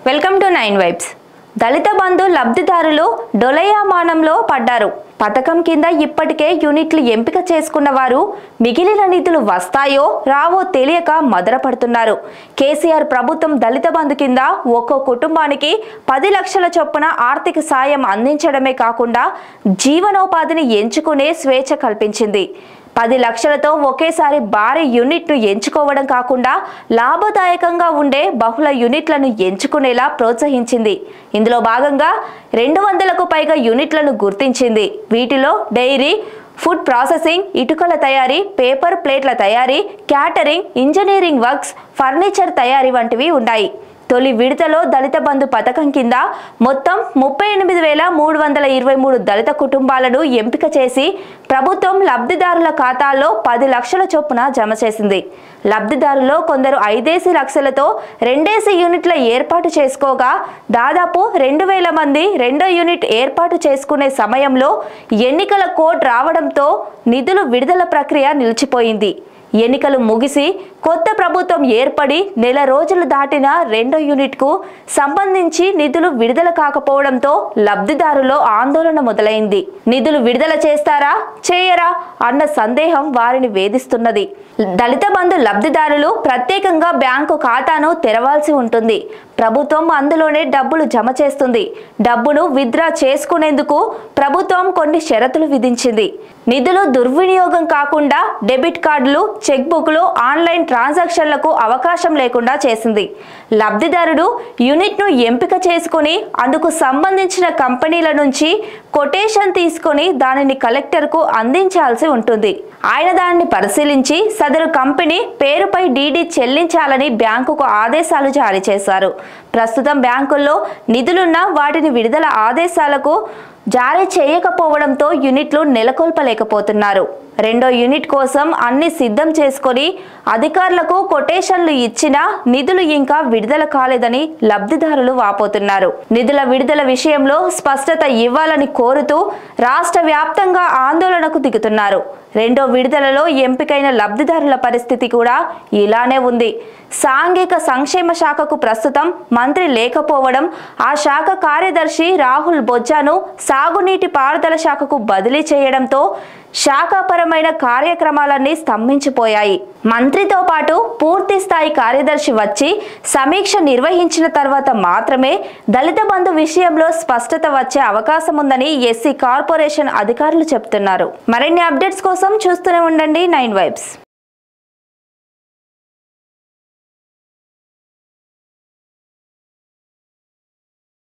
Welcome to 9 vibes. Dalit Bandhu లబ్ధిదారులు డొలయామానంలో పడ్డారు. పథకం కింద ఇప్పటికే యూనిట్లు ఎంపిక చేసుకున్న వారు మిగిలిన నిధులు వస్తాయో రావో తెలియక మదనపడుతున్నారు. కేసీఆర్ ప్రభుత్వం దళిత బంధు కింద ఒక్కో కుటుంబానికి 10 లక్షల చొప్పున ఆర్థిక సాయం అందించడమే కాకుండా జీవనోపాధిని ఎంచుకునే స్వేచ్ఛ కల్పించింది. 10 లక్షలతో ఒకేసారి భారీ యూనిట్ను ఎంచుకోవడం కాకుండా లాభదాయకంగా ఉండే బహుళ యూనిట్లను ఎంచుకునేలా ప్రోత్సహించింది. ఇందులో భాగంగా 200కు పైగా యూనిట్లను గుర్తించింది. వీటిలో డైరీ, ఫుడ్ ప్రాసెసింగ్, ఇటుకల తయారీ, పేపర్ ప్లేట్ల తయారీ, క్యాటరింగ్, ఇంజనీరింగ్ వర్క్స్, ఫర్నిచర్ తయారీ వంటివి ఉన్నాయి. తొలి విడతలో దళిత బంధు పథకం కింద మొత్తం 38,323 దళిత కుటుంబాలను ఎంపిక చేసి ప్రభుత్వం లబ్ధిదారుల ఖాతాల్లో 10 లక్షల చొప్పున జమ చేసింది. లబ్ధిదారుల్లో కొందరు 5 లక్షలతో 2 యూనిట్ల ఏర్పాటు చేసుకోగా దాదాపు 2,000 మంది రెండో యూనిట్ ఏర్పాటు చేసుకునే సమయంలో ఎన్నికల కోడ్ రావడంతో నిధులు విడుదల ప్రక్రియ నిలిచిపోయింది. ఎన్నికలు ముగిసి కొత్త ప్రభుత్వం ఏర్పడి నెల రోజులు దాటిన రెండో యూనిట్కు సంబంధించి నిధులు విడుదల కాకపోవడంతో లబ్ధిదారుల్లో ఆందోళన మొదలైంది. నిధులు విడుదల చేస్తారా చేయరా అన్న సందేహం వారిని వేధిస్తున్నది. దళిత బంధు లబ్ధిదారులు ప్రత్యేకంగా బ్యాంకు ఖాతాను తెరవాల్సి ఉంటుంది. ప్రభుత్వం అందులోనే డబ్బులు జమ చేస్తుంది. డబ్బును విత్డ్రా చేసుకునేందుకు ప్రభుత్వం కొన్ని షరతులు విధించింది. నిధులు దుర్వినియోగం కాకుండా డెబిట్ కార్డులు, చెక్ బుక్లు, ఆన్లైన్ ట్రాన్సాక్షన్లకు అవకాశం లేకుండా చేసింది. లబ్ధిదారుడు యూనిట్ను ఎంపిక చేసుకుని అందుకు సంబంధించిన కంపెనీల నుంచి కొటేషన్ తీసుకొని దానిని కలెక్టర్కు అందించాల్సి ఉంటుంది. ఆయన దానిని పరిశీలించి సదరు కంపెనీ పేరుపై డీడీ చెల్లించాలని బ్యాంకుకు ఆదేశాలు జారీ చేశారు. ప్రస్తుతం బ్యాంకుల్లో నిధులున్న వాటిని విడుదల ఆదేశాలకు జారీ చేయకపోవడంతో యూనిట్లు నెలకొల్పలేకపోతున్నారు. రెండో యూనిట్ కోసం అన్ని సిద్ధం చేసుకొని అధికారులకు కొటేషన్లు ఇచ్చినా నిధులు ఇంకా విడుదల కాలేదని లబ్ధిదారులు వాపోతున్నారు. నిధుల విడుదల విషయంలో స్పష్టత ఇవ్వాలని కోరుతూ రాష్ట్ర వ్యాప్తంగా ఆందోళనకు దిగుతున్నారు. రెండో విడుదలలో ఎంపికైన లబ్ధిదారుల పరిస్థితి కూడా ఇలానే ఉంది. సాంఘిక సంక్షేమ శాఖకు ప్రస్తుతం మంత్రి లేకపోవడం, ఆ శాఖ కార్యదర్శి రాహుల్ బొజ్జాను సాగునీటి పారుదల శాఖకు బదిలీ చేయడంతో శాఖాపరమైన కార్యక్రమాలన్నీ స్తంభించిపోయాయి. మంత్రితో పాటు పూర్తి స్థాయి కార్యదర్శి వచ్చి సమీక్ష నిర్వహించిన తర్వాత మాత్రమే దళిత బంధు విషయంలో స్పష్టత వచ్చే అవకాశం ఉందని ఎస్సీ కార్పొరేషన్ అధికారులు చెబుతున్నారు. మరిన్ని అప్డేట్స్ కోసం చూస్తూనే ఉండండి 9 వైబ్స్.